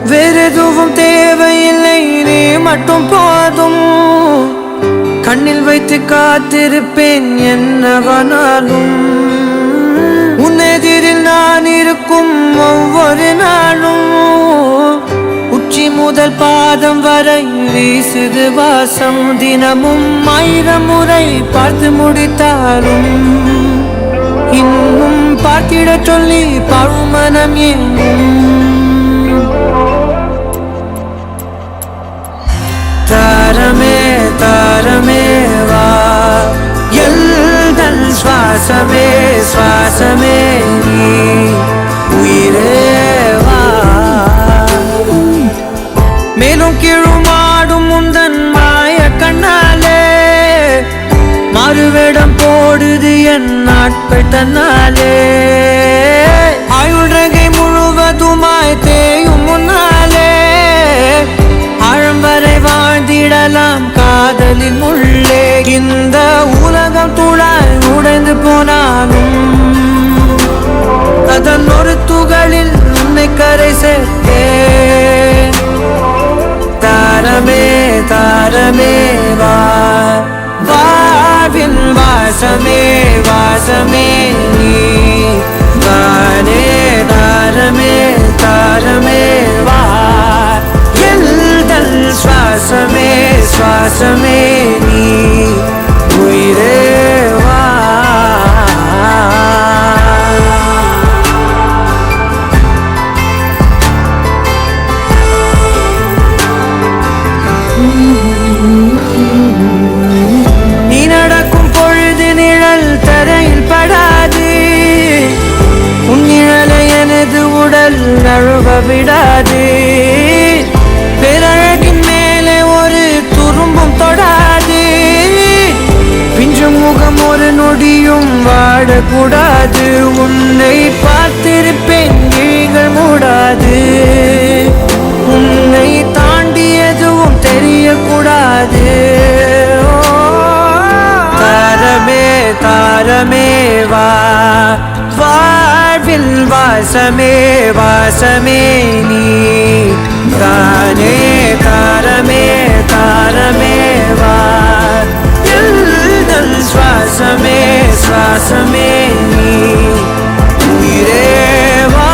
வேறெதுவும் தேவையில்லை, நீ மட்டும் போதும். கண்ணில் வைத்து காத்திருப்பேன் என்னவனாலும். உன்னெதிரில் நான் இருக்கும் ஒவ்வொரு நாளும். உச்சி முதல் பாதம் வரை வீசுது வாசம். தினமும் 1000 முறை பார்த்து முடித்தாலும் இன்னும் பார்த்திட சொல்லி பழுமனம் என்னும். தாரமே தாரமே வா, எல்தல் சுவாசமே சுவாசமே நீ, உயிரே வா. மேலும் கீழுமாடும் முந்தன் மாய கண்ணாலே மாறுவேடம் போடுது என் நாட்கள் தன்னாலே. ஆயுள்ரகை முழுவதுமாய் தேயும் முன்னாலே ஆழம் வரை வாழ்ந்திடலாம் காதலின் உள்ளே. இந்த உலகம் துளாய் உடைந்து போனாலும் அதன் ஒரு துகளில் உன்னை கரை சேர்த்தேன். தாரமே தாரமே வா, வாழ்வின் வாசமே வாசமே நீ தானே. தாரமே தாரமே வா, எல்தல் சுவாசமே சுவாசமே நீ, உயிரே வா. நீ நடக்கும் பொழுது நிழல் தரையில் படாது. உன் நிழலை எனது உடல் நழுவ விடாது. பேரழகின் மேலே ஒரு துரும்பும் தொடாது. பிஞ்சு முகம் ஒரு நொடியும் வாடக்கூடாது. உன்னை பார்த்திருப்பேன் விழிகள் மூடாது. உன்னை தாண்டி எதுவும் தெரியக்கூடாது. தாரமே தாரமே வா, வாழ்வில் வாசமே வாசமே நீ தானே. தாரமே தாரமே வா, எல்தல் சுவாசமே சுவாசமே நீ, உயிரே வா.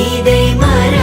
இதை மற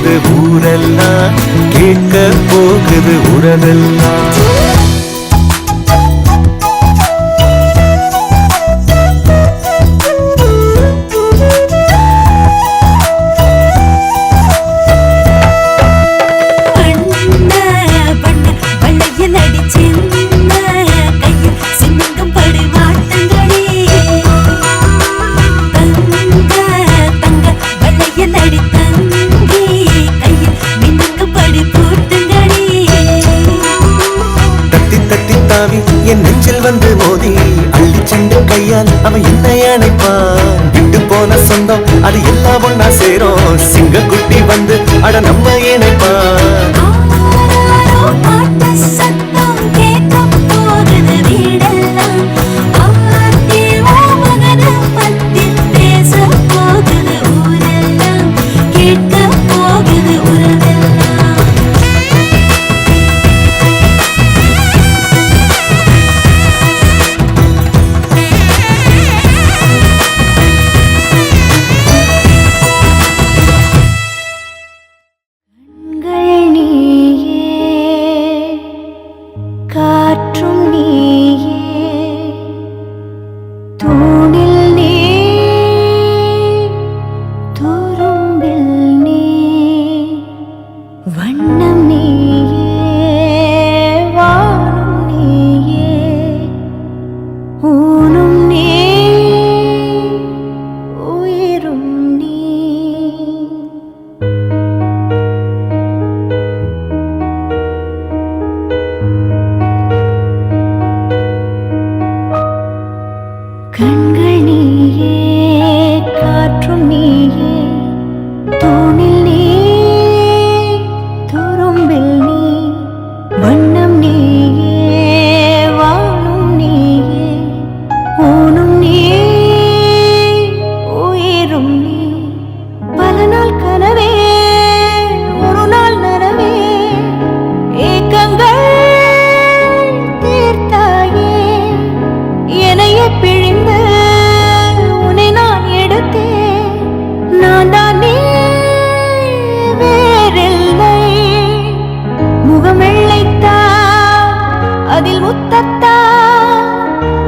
போகுது ஊரெல்லாம், கேட்க போகுது உறவெல்லாம். என் நெஞ்சில் வந்து மோதி அள்ளி சென்று கையால் அவன் என்னை அணைப்பான். விட்டு போன சொந்தம் அது எல்லாம் ஒன்னா சேரும். சிங்க குட்டி வந்து அட நம்ம இணைப்பான்.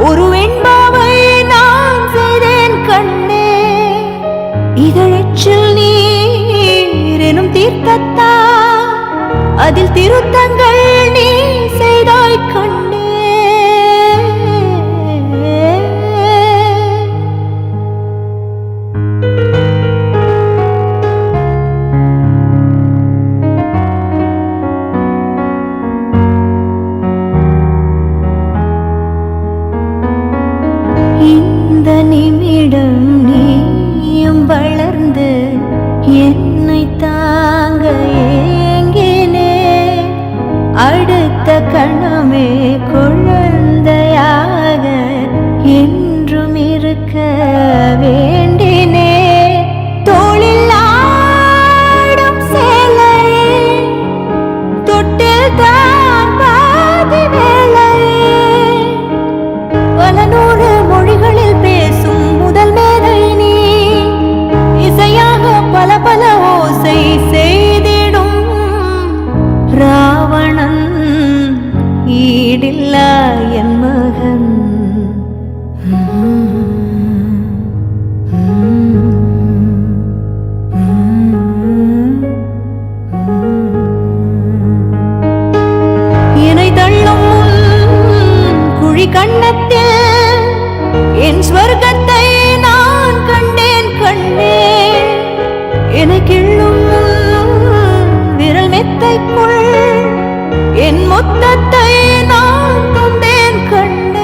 ஒரு வெண்பாவை நான் செய்தேன் கண்ணே, இதழச்சில் நீர் எனும் தீர்த்தத்தா அதில் திருத்தங்கள் நீ செய்தாய் கண்ணே. இந்த நிமிடம் நீயும் வளர்ந்து என்னை தாங்க ஏங்கினே, அடுத்த கணமே குழந்தையாக என்றும் இருக்க வேண்டினே. தோளில் ஆடும் சேலையே தொட்டில் தான் பாதி வேலையே, பல நூறு மொழிகளில் பேசும் முதல் மேதை நீ, இசையாக பல பல ஓசை செய்திடும் ராவணன் ஈடில்லா என் மகன். என்னை தள்ளும் குழி கண்ணத்தில் என் ஸ்வர்க்கத்தை நான் கண்டேன் கண்ணே, என்னை கிள்ளும் விரல் மெத்தைக்குள் என் மொத்தத்தை நான் தந்தேன் கண்ணே.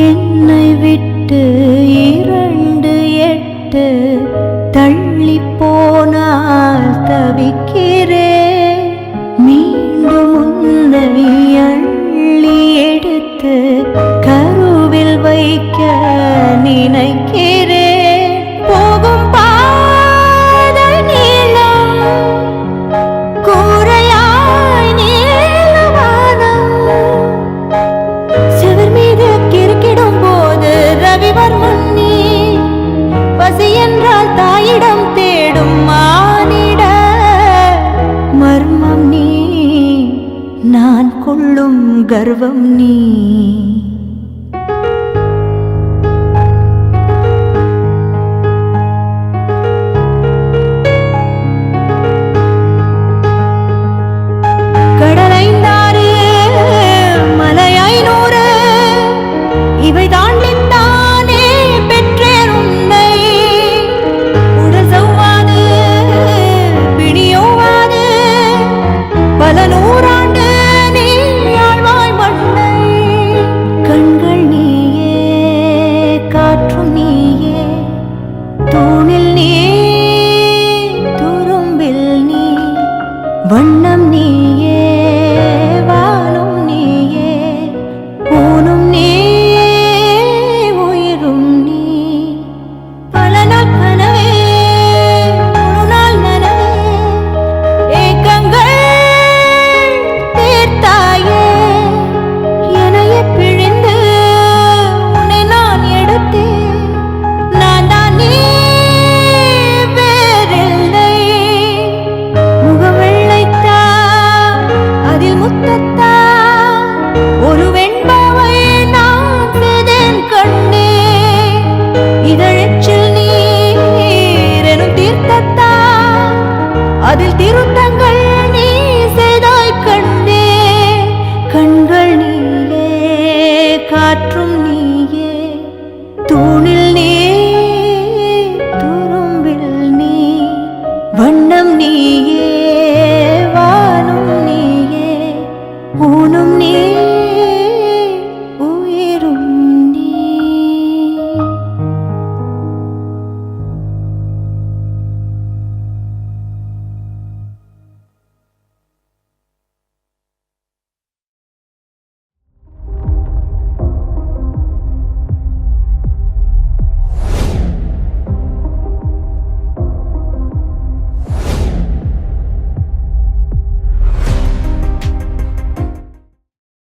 என்னை விட்டு 2 தள்ளி போனால் தவிக்கிறேன், மீண்டும் உன்னை அள்ளி நினைக்கிறேன். போகும் பாதை நீளம், கூரையாய் நீளவானம். சிவர் மீது கிறுக்கிடும் போது ரவிவர்மன் நீ. பசி என்றால் தாயிடம் தேடும் மானிட மர்மம் நீ. நான் கொள்ளும் கர்வம் நீ. கடலைந்தாறு மலை 500 இவை தாண்டித்தானே பெற்றேன் உன்னை. உடல் சவ்வாது பிணியோவாது பல நூறாண்டு நீ ஆழ்வாய் மண்ணை. கண்கள் நீயே, காற்றும் நீயே, தூணில் நீ, துரும்பில் நீ. வண்ணம் நீயே, வானும் நீயே, ஊனும் நீயே, உயிரும் நீ. பல நாள் கனவே, முழு நாள் நனவே, ஏக்கங்கள் தீர்த்தாயே. என்னையே பிழிந்து உன்னை நான் எடுத்தேன். நான் தான் நீ வேறில்லை. முகம் வெள்ளைத்தா, அதில் முத்தத்தா, ஒரு வெண்பாவை நான் செய்தேன் கண்ணே. இதழச்சில் நீர் எனும் தீர்த்தத்தா, அதில் திருத்தங்கள் நீ செய்தாய் கண்ணே. கண்கள் நீயே, காற்றும்